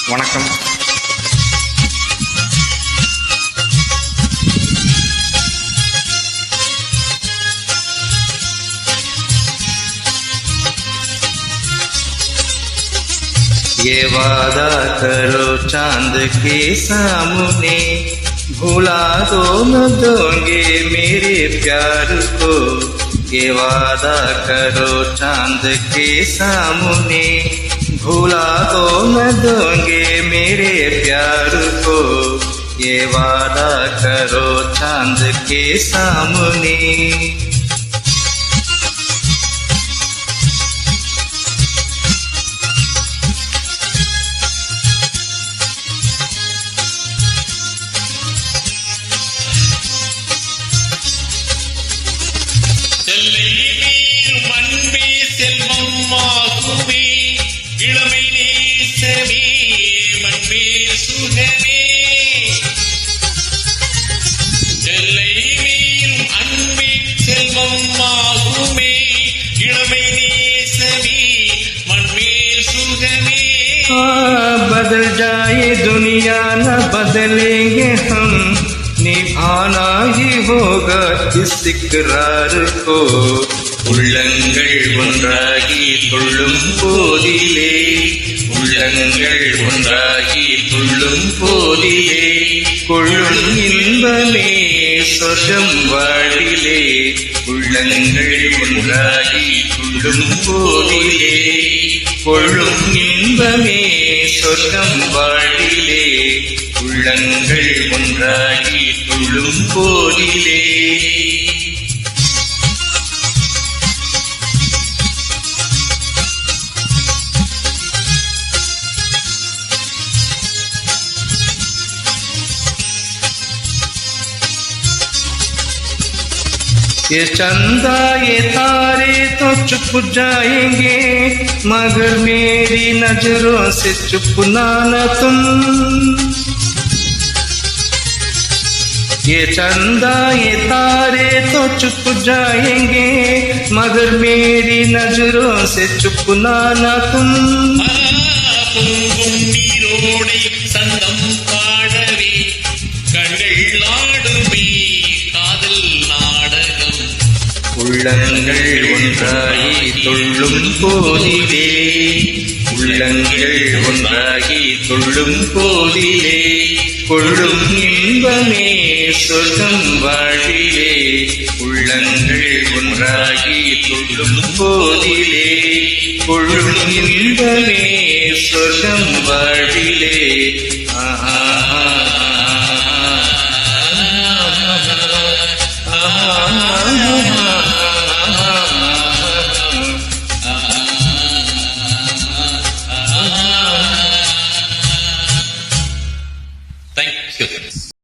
வணக்கம். ये वादा करो चांद के सामने, भुला दो न दोगे मेरे प्यार को. ये वादा करो चांद के सामने, भुला दो न दोगे मेरे प्यार को. ये वादा करो चांद के सामने. அன்பே செல்வமாகுமே, இளமை நேசமே, மண்பே சுகமே. எல்லை மீறும் அன்பே செல்வமாகுமே, இளமை நேசமே, மண்பே சுகமே. बदल जाए दुनिया न बदलेंगे हम, निभाना ही होगा इस इकरार को. உள்ளங்கள் ஒன்றாகி துள்ளும் போதிலே, உள்ளங்கள் ஒன்றாகி துள்ளும் போதிலே, கொள்ளும் இன்பமே சொர்க்கம் வாழிலே. உள்ளங்கள் ஒன்றாகி துள்ளும் போதிலே, கொள்ளும் இன்பமே சொர்க்கம் வாழிலே. உள்ளங்கள் ஒன்றாகி துள்ளும் போதிலே. ये चंदा ये तारे तो चुप जाएंगे, मगर मेरी नजरों से चुप ना न तुम. ये चंदा ये तारे तो चुप जाएंगे, मगर मेरी नजरों से चुप ना न तुम. பொங்கும் நீரோடை சந்தம் பாடவே, கண்கள் ஆடுமே காதல் நாடகம். உள்ளங்கள் ஒன்றாகி துள்ளும் போதிலே, உள்ளங்கள் ஒன்றாகி துள்ளும் போதிலே, கொள்ளும் இன்பமே சொர்க்கம் வாழிலே. உள்ளங்கள் ஒன்றாகி துள்ளும் போதிலே, கொள்ளும் இன்பமே சொர்க்கம் வாழிலே.